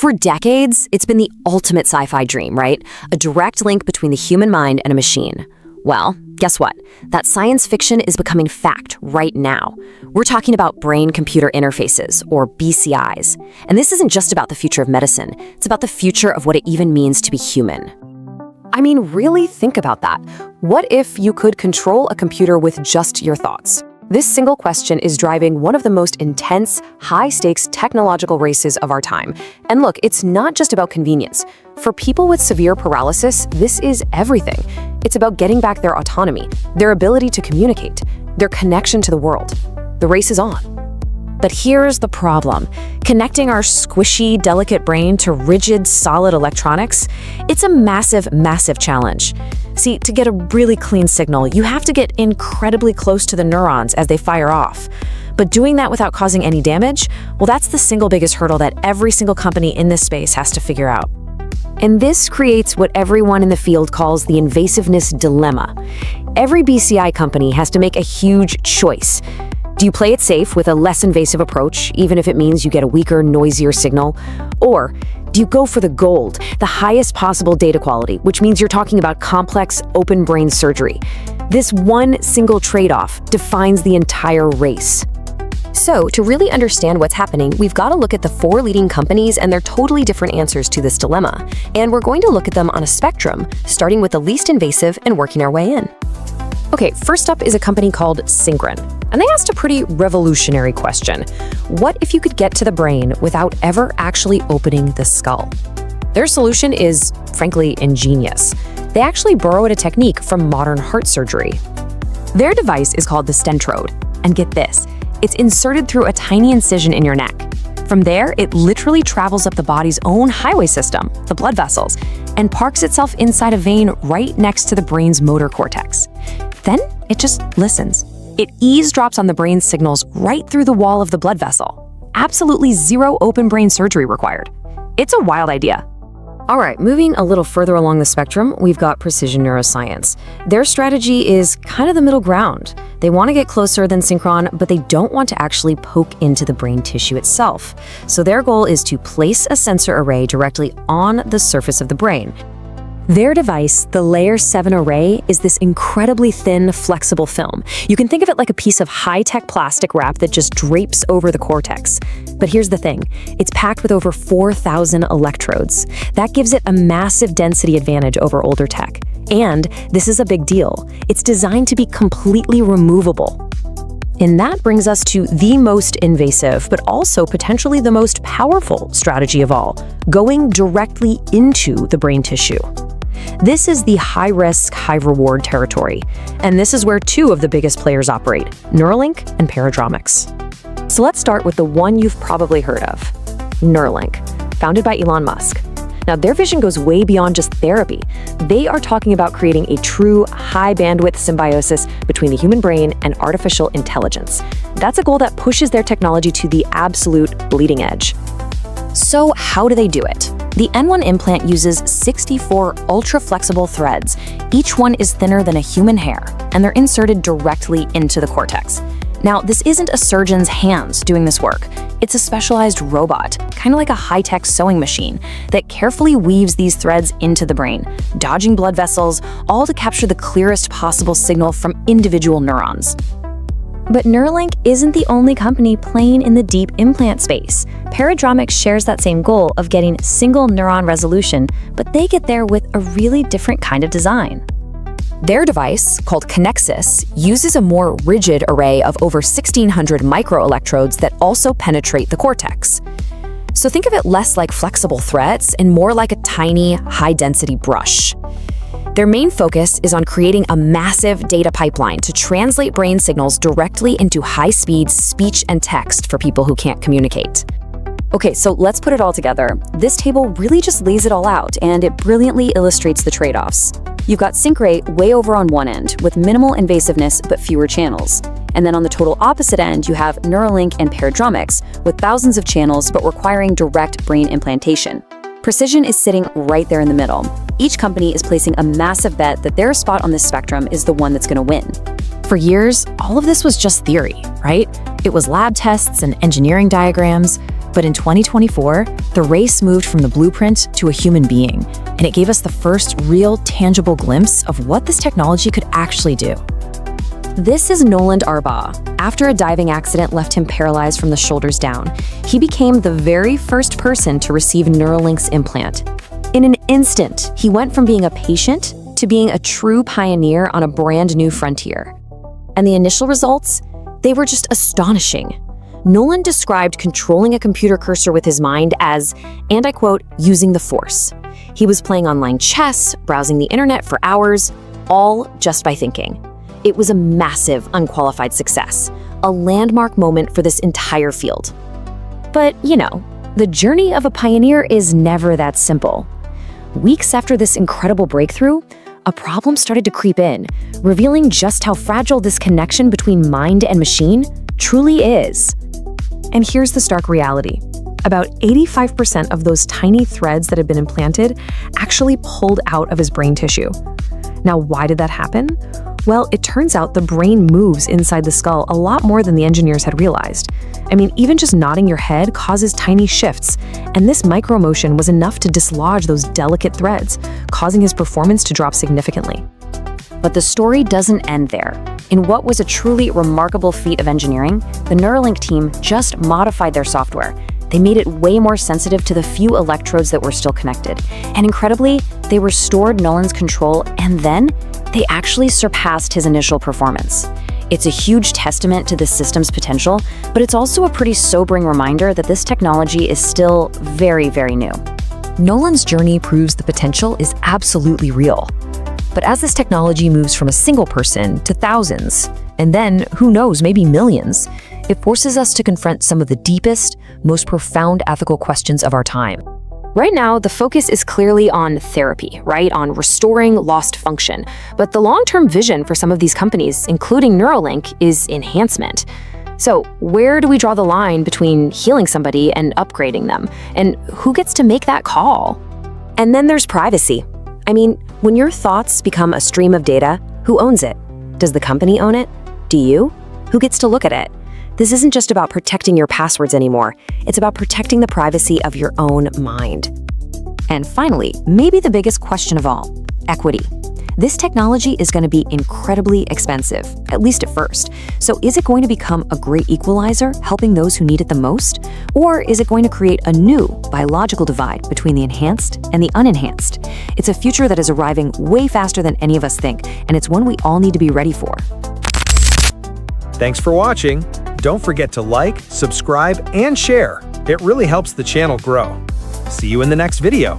For decades, it's been the ultimate sci-fi dream, right? A direct link between the human mind and a machine. Well, guess what? That science fiction is becoming fact right now. We're talking about brain-computer interfaces, or BCIs. And this isn't just about the future of medicine. It's about the future of what it even means to be human. I mean, really think about that. What if you could control a computer with just your thoughts? This single question is driving one of the most intense, high-stakes technological races of our time. And look, it's not just about convenience. For people with severe paralysis, this is everything. It's about getting back their autonomy, their ability to communicate, their connection to the world. The race is on. But here's the problem. Connecting our squishy, delicate brain to rigid, solid electronics, it's a massive, massive challenge. See, to get a really clean signal, you have to get incredibly close to the neurons as they fire off. But doing that without causing any damage, well, that's the single biggest hurdle that every single company in this space has to figure out. And this creates what everyone in the field calls the invasiveness dilemma. Every BCI company has to make a huge choice. Do you play it safe with a less invasive approach, even if it means you get a weaker, noisier signal? Or do you go for the gold, the highest possible data quality, which means you're talking about complex, open brain surgery? This one single trade-off defines the entire race. So, to really understand what's happening, we've got to look at the 4 leading companies and their totally different answers to this dilemma. And we're going to look at them on a spectrum, starting with the least invasive and working our way in. Okay, first up is a company called Synchron. And they asked a pretty revolutionary question. What if you could get to the brain without ever actually opening the skull? Their solution is, frankly, ingenious. They actually borrowed a technique from modern heart surgery. Their device is called the stentrode. And get this, it's inserted through a tiny incision in your neck. From there, it literally travels up the body's own highway system, the blood vessels, and parks itself inside a vein right next to the brain's motor cortex. Then it just listens. It eavesdrops on the brain's signals right through the wall of the blood vessel. Absolutely zero open brain surgery required. It's a wild idea. All right, moving a little further along the spectrum, we've got Precision Neuroscience. Their strategy is kind of the middle ground. They want to get closer than Synchron, but they don't want to actually poke into the brain tissue itself. So their goal is to place a sensor array directly on the surface of the brain. Their device, the Layer 7 array, is this incredibly thin, flexible film. You can think of it like a piece of high-tech plastic wrap that just drapes over the cortex. But here's the thing. It's packed with over 4,000 electrodes. That gives it a massive density advantage over older tech. And this is a big deal. It's designed to be completely removable. And that brings us to the most invasive, but also potentially the most powerful strategy of all, going directly into the brain tissue. This is the high-risk, high-reward territory, and this is where 2 of the biggest players operate, Neuralink and Paradramics. So let's start with the one you've probably heard of, Neuralink, founded by Elon Musk. Now, their vision goes way beyond just therapy. They are talking about creating a true high-bandwidth symbiosis between the human brain and artificial intelligence. That's a goal that pushes their technology to the absolute bleeding edge. So how do they do it? The N1 implant uses 64 ultra-flexible threads. Each one is thinner than a human hair, and they're inserted directly into the cortex. Now, this isn't a surgeon's hands doing this work. It's a specialized robot, kind of like a high-tech sewing machine, that carefully weaves these threads into the brain, dodging blood vessels, all to capture the clearest possible signal from individual neurons. But Neuralink isn't the only company playing in the deep implant space. Paradramics shares that same goal of getting single neuron resolution, but they get there with a really different kind of design. Their device, called Connexus, uses a more rigid array of over 1,600 microelectrodes that also penetrate the cortex. So think of it less like flexible threads and more like a tiny, high-density brush. Their main focus is on creating a massive data pipeline to translate brain signals directly into high-speed speech and text for people who can't communicate. Okay, so let's put it all together. This table really just lays it all out, and it brilliantly illustrates the trade-offs. You've got Syncray way over on one end, with minimal invasiveness but fewer channels. And then on the total opposite end, you have Neuralink and Paradramics, with thousands of channels but requiring direct brain implantation. Precision is sitting right there in the middle. Each company is placing a massive bet that their spot on this spectrum is the one that's going to win. For years, all of this was just theory, right? It was lab tests and engineering diagrams. But in 2024, the race moved from the blueprint to a human being, and it gave us the first real, tangible glimpse of what this technology could actually do. This is Noland Arbaugh. After a diving accident left him paralyzed from the shoulders down, he became the very first person to receive Neuralink's implant. In an instant, he went from being a patient to being a true pioneer on a brand new frontier. And the initial results? They were just astonishing. Noland described controlling a computer cursor with his mind as, and I quote, using the force. He was playing online chess, browsing the internet for hours, all just by thinking. It was a massive, unqualified success, a landmark moment for this entire field. But, the journey of a pioneer is never that simple. Weeks after this incredible breakthrough, a problem started to creep in, revealing just how fragile this connection between mind and machine truly is. And here's the stark reality. About 85% of those tiny threads that had been implanted actually pulled out of his brain tissue. Now, why did that happen? Well, it turns out the brain moves inside the skull a lot more than the engineers had realized. Even just nodding your head causes tiny shifts, and this micromotion was enough to dislodge those delicate threads, causing his performance to drop significantly. But the story doesn't end there. In what was a truly remarkable feat of engineering, the Neuralink team just modified their software. They made it way more sensitive to the few electrodes that were still connected. And incredibly, they restored Noland's control, and then they actually surpassed his initial performance. It's a huge testament to this system's potential, but it's also a pretty sobering reminder that this technology is still very, very new. Noland's journey proves the potential is absolutely real. But as this technology moves from a single person to thousands, and then, who knows, maybe millions, it forces us to confront some of the deepest, most profound ethical questions of our time. Right now, the focus is clearly on therapy, right? On restoring lost function. But the long-term vision for some of these companies, including Neuralink, is enhancement. So where do we draw the line between healing somebody and upgrading them? And who gets to make that call? And then there's privacy. When your thoughts become a stream of data, who owns it? Does the company own it? Do you? Who gets to look at it? This isn't just about protecting your passwords anymore. It's about protecting the privacy of your own mind. And finally, maybe the biggest question of all, equity. This technology is going to be incredibly expensive, at least at first. So is it going to become a great equalizer, helping those who need it the most? Or is it going to create a new biological divide between the enhanced and the unenhanced? It's a future that is arriving way faster than any of us think, and it's one we all need to be ready for. Thanks for watching. Don't forget to like, subscribe, and share. It really helps the channel grow. See you in the next video.